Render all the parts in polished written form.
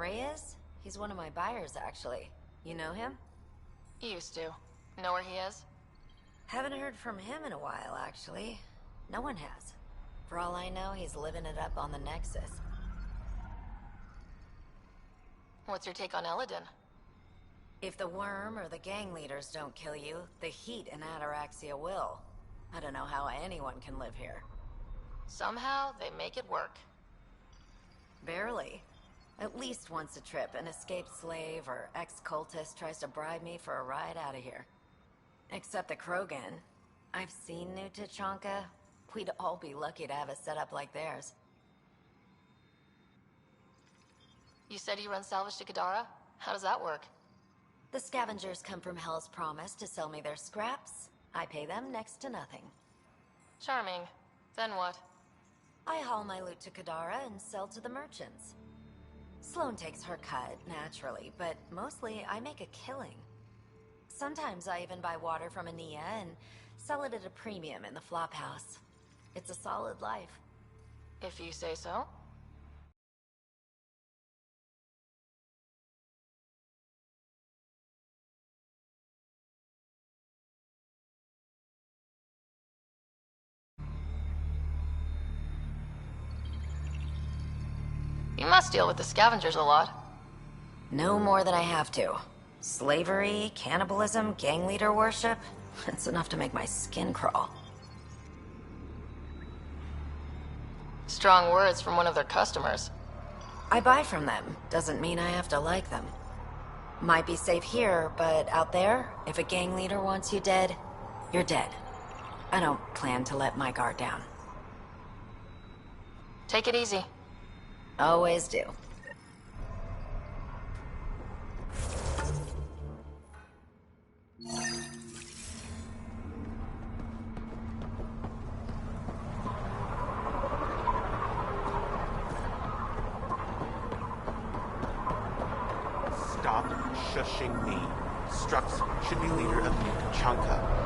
Reyes? He's one of my buyers, actually. You know him? Used to. Know where he is? Haven't heard from him in a while, actually. No one has. For all I know, he's living it up on the Nexus. What's your take on Eladin? If the worm or the gang leaders don't kill you, the heat in Ataraxia will. I don't know how anyone can live here. Somehow, they make it work. Barely. At least once a trip, an escaped slave or ex-cultist tries to bribe me for a ride out of here. Except the Krogan. I've seen New Tachanka. We'd all be lucky to have a setup like theirs. You said you run salvage to Kadara? How does that work? The scavengers come from Hell's Promise to sell me their scraps. I pay them next to nothing. Charming. Then what? I haul my loot to Kadara and sell to the merchants. Sloane takes her cut, naturally, but mostly I make a killing. Sometimes I even buy water from Ania and sell it at a premium in the flop house. It's a solid life. If you say so. You must deal with the scavengers a lot. No more than I have to. Slavery, cannibalism, gang leader worship. It's enough to make my skin crawl. Strong words from one of their customers. I buy from them. Doesn't mean I have to like them. Might be safe here, but out there, if a gang leader wants you dead, you're dead. I don't plan to let my guard down. Take it easy. Always do. Stop shushing me. Strux should be leader of New Tachanka.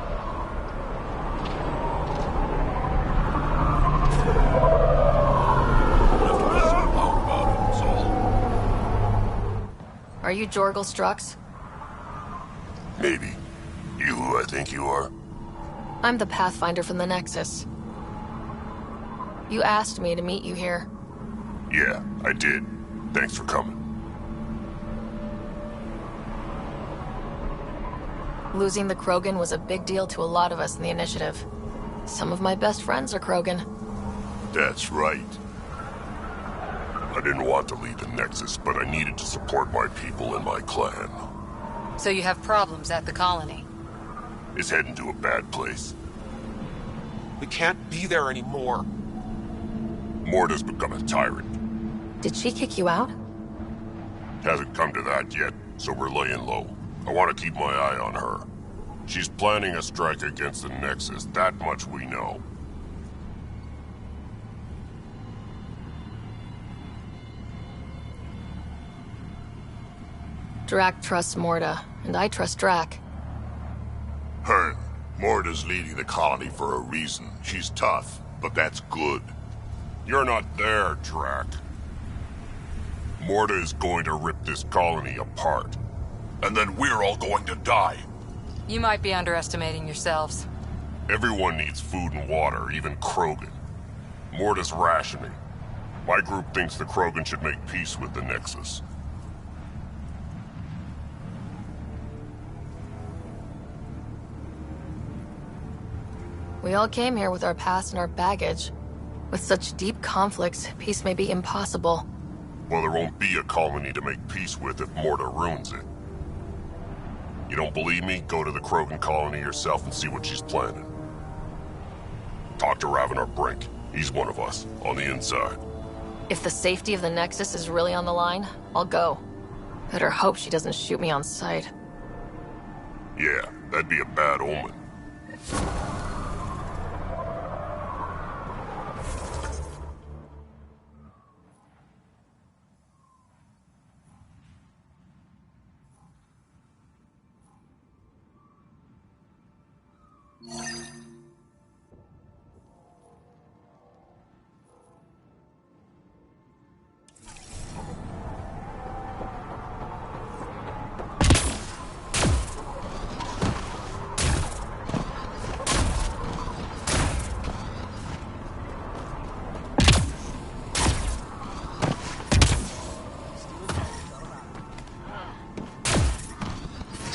Are you Jorgal Strux? Maybe. You who I think you are? I'm the Pathfinder from the Nexus. You asked me to meet you here. Yeah, I did. Thanks for coming. Losing the Krogan was a big deal to a lot of us in the Initiative. Some of my best friends are Krogan. That's right. I didn't want to leave the Nexus, but I needed to support my people and my clan. So you have problems at the colony? It's heading to a bad place. We can't be there anymore. Morta's become a tyrant. Did she kick you out? Hasn't come to that yet, so we're laying low. I want to keep my eye on her. She's planning a strike against the Nexus, that much we know. Drac trusts Morta, and I trust Drac. Hey, Morta's leading the colony for a reason. She's tough, but that's good. You're not there, Drac. Morta is going to rip this colony apart. And then we're all going to die. You might be underestimating yourselves. Everyone needs food and water, even Krogan. Morta's rationing. My group thinks the Krogan should make peace with the Nexus. We all came here with our past and our baggage. With such deep conflicts, peace may be impossible. Well, there won't be a colony to make peace with if Morta ruins it. You don't believe me? Go to the Krogan colony yourself and see what she's planning. Talk to Ravenar Brink. He's one of us, on the inside. If the safety of the Nexus is really on the line, I'll go. Better hope she doesn't shoot me on sight. Yeah, that'd be a bad omen.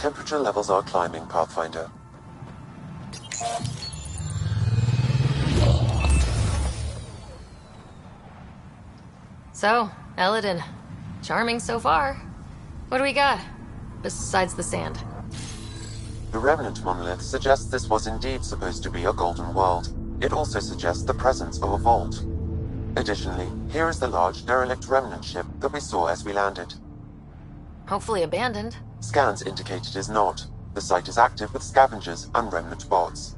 Temperature levels are climbing, Pathfinder. So, Eladin. Charming so far. What do we got? Besides the sand. The remnant monolith suggests this was indeed supposed to be a golden world. It also suggests the presence of a vault. Additionally, here is the large derelict remnant ship that we saw as we landed. Hopefully abandoned. Scans indicate it is not. The site is active with scavengers and remnant bots.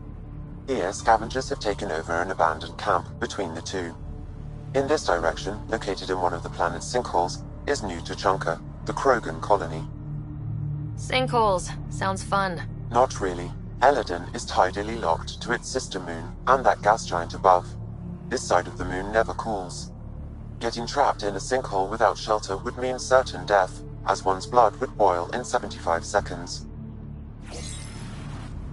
Here, scavengers have taken over an abandoned camp between the two. In this direction, located in one of the planet's sinkholes, is New Tuchanka, the Krogan colony. Sinkholes. Sounds fun. Not really. Eladin is tidally locked to its sister moon and that gas giant above. This side of the moon never cools. Getting trapped in a sinkhole without shelter would mean certain death, as one's blood would boil in 75 seconds.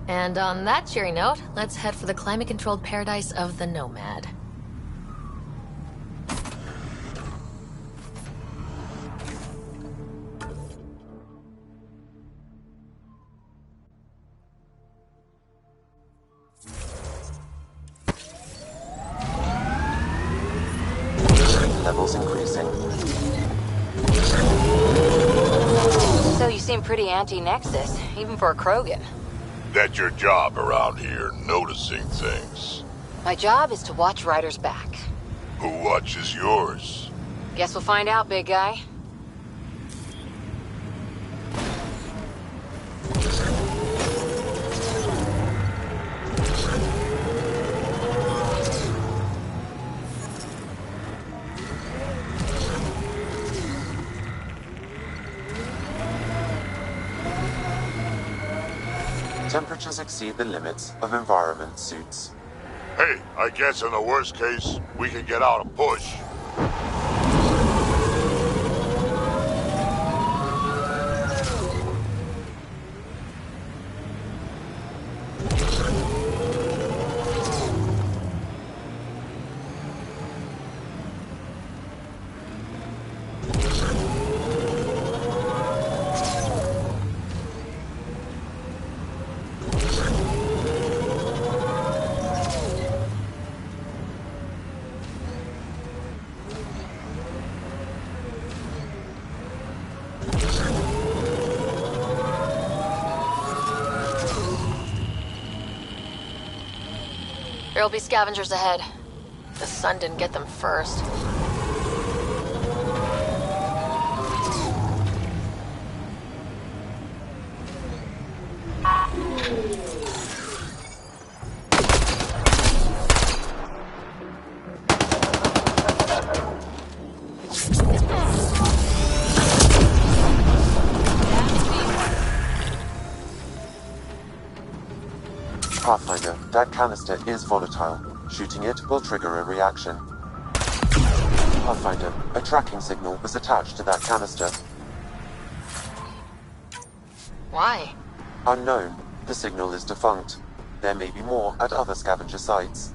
And on that cheery note, let's head for the climate-controlled paradise of the Nomad. Levels increasing. So you seem pretty anti-Nexus, even for a Krogan. That's your job around here, noticing things. My job is to watch Ryder's back. Who watches yours? Guess we'll find out, big guy. Temperatures exceed the limits of environment suits. Hey, I guess in the worst case, we can get out and push. There'll be scavengers ahead. The sun didn't get them first. Pathfinder, that canister is volatile. Shooting it will trigger a reaction. Pathfinder, a tracking signal was attached to that canister. Why? Unknown. The signal is defunct. There may be more at other scavenger sites.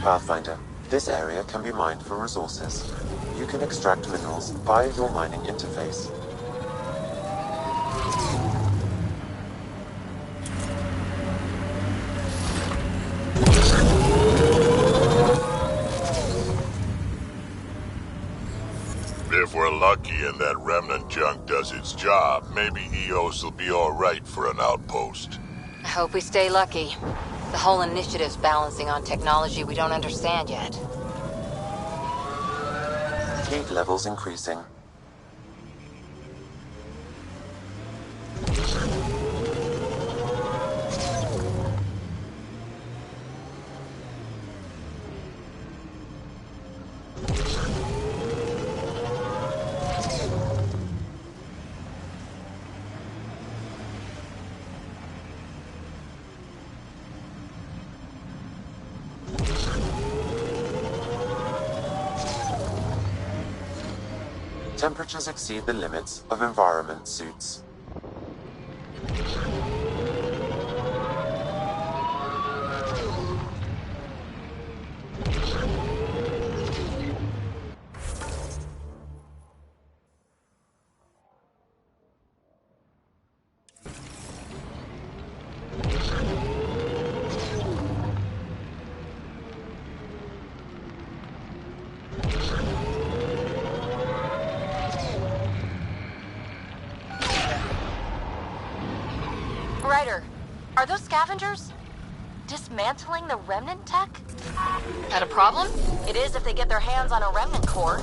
Pathfinder, this area can be mined for resources. You can extract minerals via your mining interface. If we're lucky and that remnant junk does its job, maybe EOS will be alright for an outpost. I hope we stay lucky. The whole initiative's balancing on technology we don't understand yet. Heat levels increasing. Temperatures exceed the limits of environment suits. Ryder, are those scavengers dismantling the remnant tech? Had a problem? It is if they get their hands on a remnant core.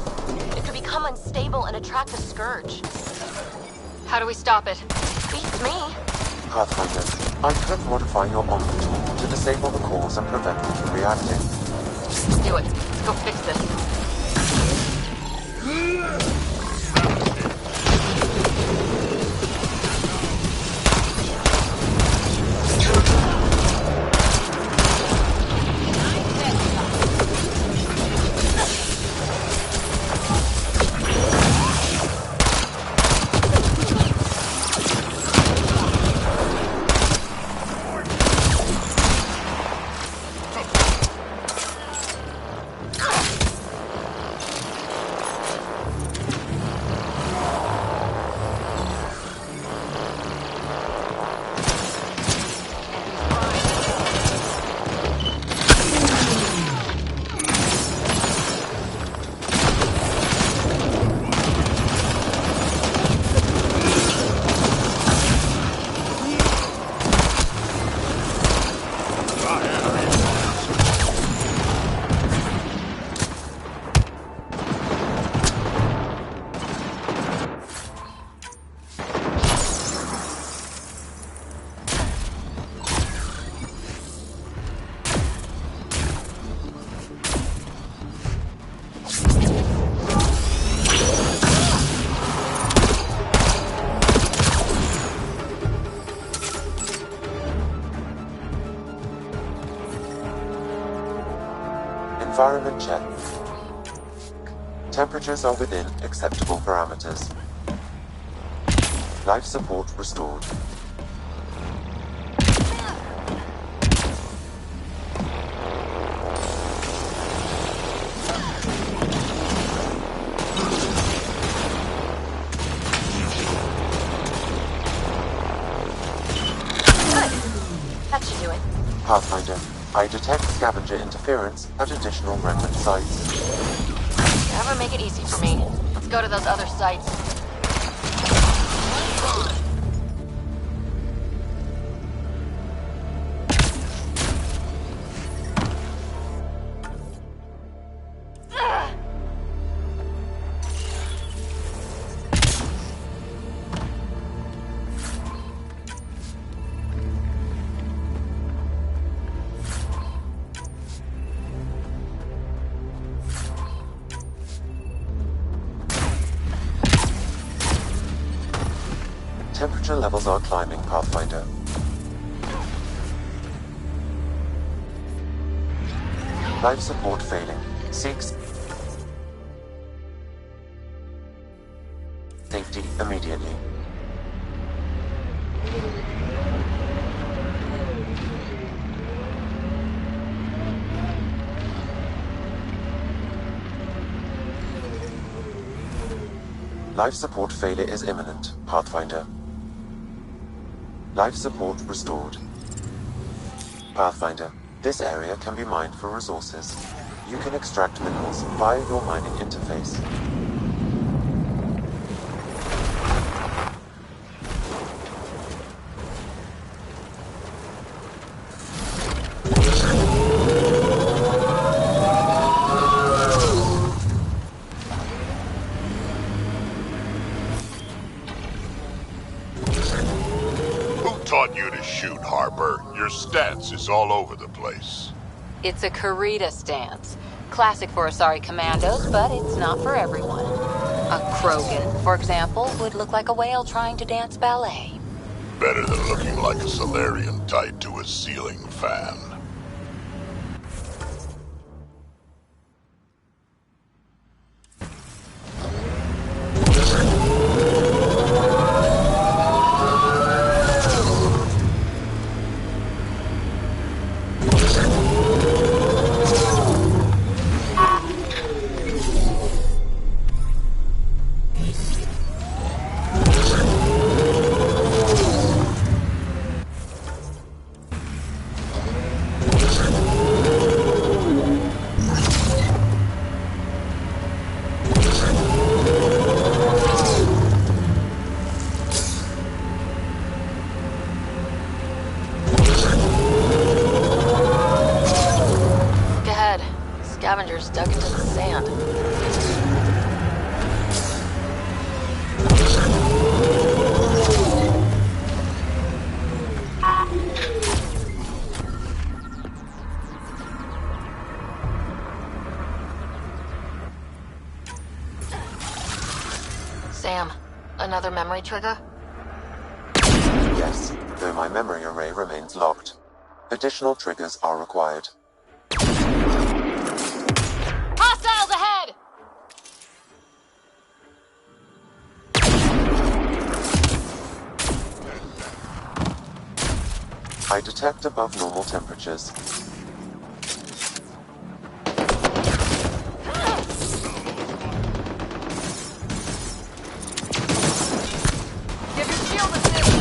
It could become unstable and attract a scourge. How do we stop it? Beats me. Pathfinder, I could modify your Omni tool to disable the cores and prevent them from reacting. Do it. Let's go fix this. Environment check. Temperatures are within acceptable parameters. Life support restored. That should do it. Pathfinder, I detect scavenger interference at additional remnant sites. Never make it easy for me. Let's go to those other sites. Temperature levels are climbing, Pathfinder. Life support failing. Seeks safety immediately. Life support failure is imminent, Pathfinder. Life support restored. Pathfinder, this area can be mined for resources. You can extract minerals via your mining interface. Taught you to shoot, Harper. Your stance is all over the place. It's a Karita stance. Classic for Asari commandos, but it's not for everyone. A Krogan, for example, would look like a whale trying to dance ballet. Better than looking like a Solarian tied to a ceiling fan. trigger? Yes, though my memory array remains locked. Additional triggers are required. Hostiles ahead! I detect above normal temperatures. Give your shield assist!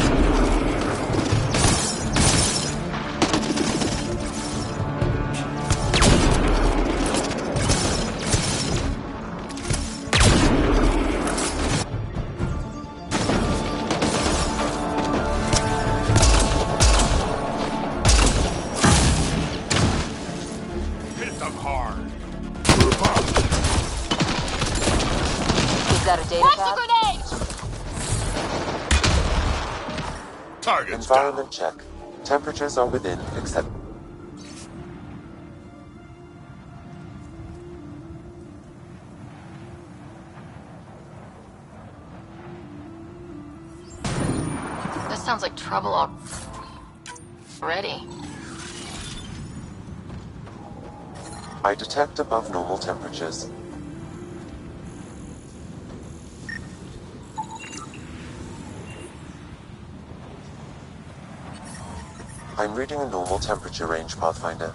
Hit them hard. Is that a data pad? Target's Environment check. Temperatures are within, except... This sounds like trouble already. I detect above normal temperatures. I'm reading a normal temperature range, Pathfinder.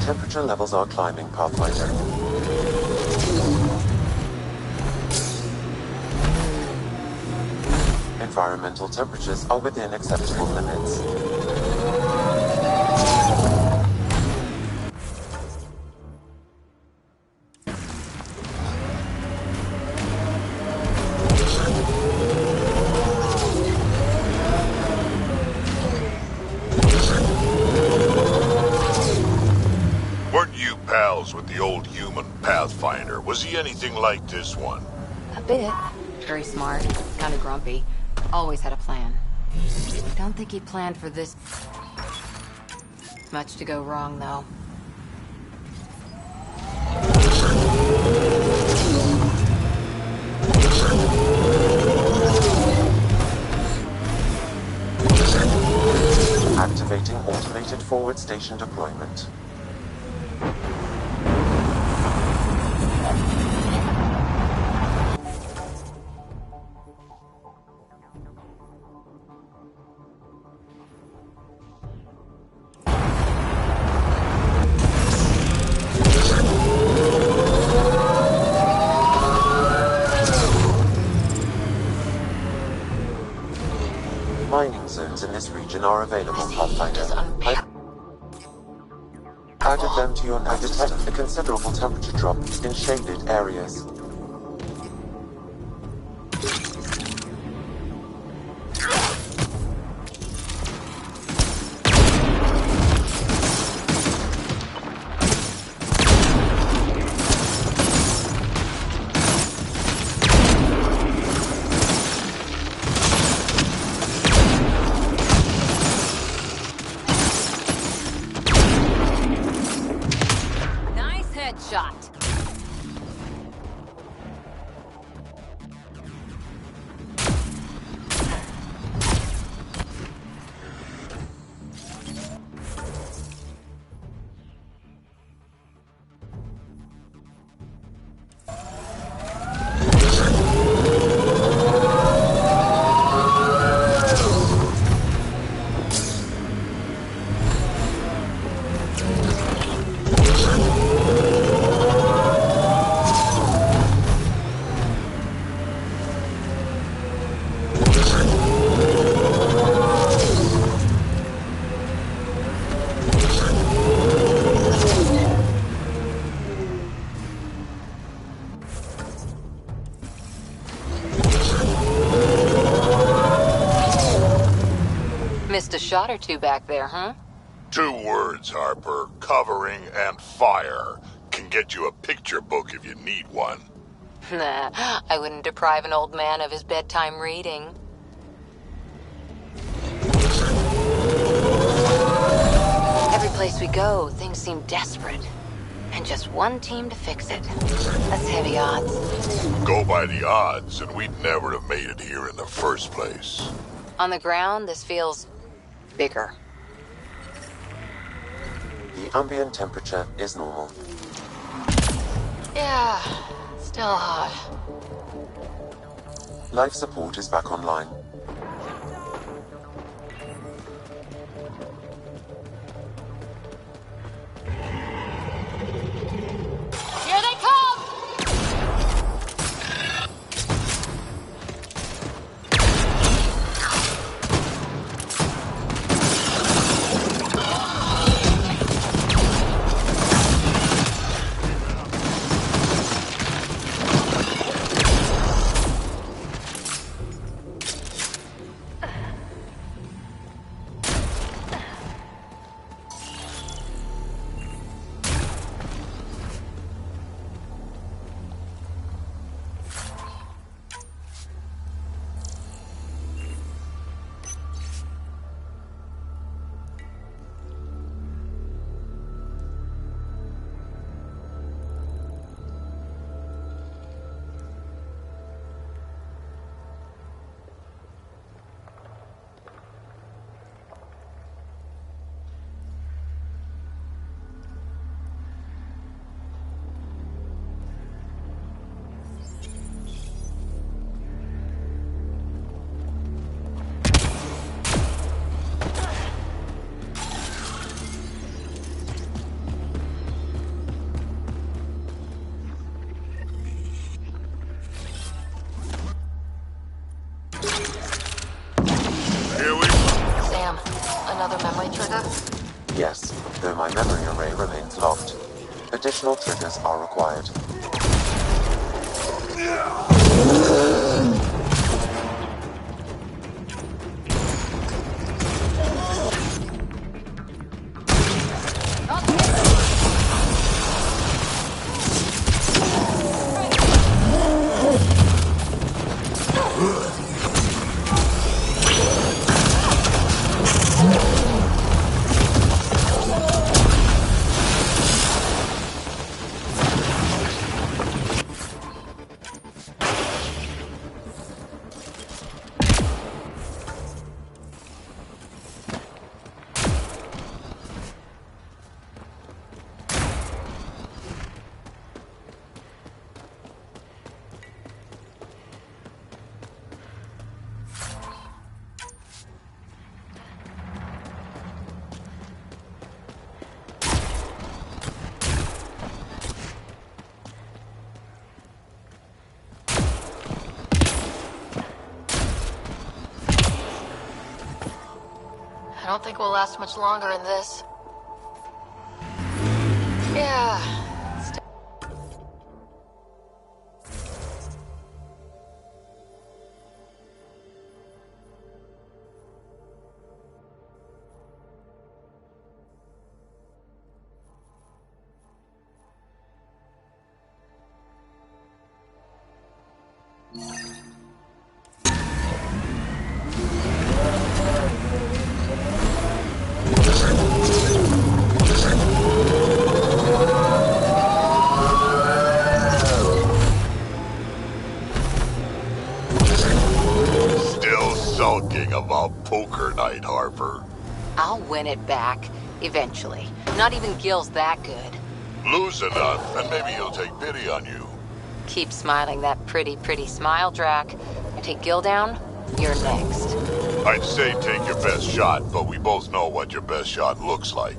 Temperature levels are climbing, Pathfinder. Environmental temperatures are within acceptable limits. Weren't you pals with the old human Pathfinder? Was he anything like this one? A bit. Very smart. Kinda grumpy. Always had a plan. Don't think he planned for this. Much to go wrong, though. Activating automated forward station deployment. Mining zones in this region are available, Pathfinder. I've added them to your nav. I detect a considerable temperature drop in shaded areas. Nice headshot. shot or two back there, huh? 2 words, Harper. Covering and fire. Can get you a picture book if you need one. Nah, I wouldn't deprive an old man of his bedtime reading. Every place we go, things seem desperate. And just one team to fix it. That's heavy odds. Go by the odds, and we'd never have made it here in the first place. On the ground, this feels bigger. The ambient temperature is normal. Yeah, still hot. Life support is back online. Here they come! Sam, another memory trigger? Yes, though my memory array remains locked. Additional triggers are required. I don't think we'll last much longer in this. Yeah. Sulking about poker night, Harper. I'll win it back, eventually. Not even Gil's that good. Lose enough, and maybe he'll take pity on you. Keep smiling that pretty, pretty smile, Drac. I take Gil down, you're next. I'd say take your best shot, but we both know what your best shot looks like.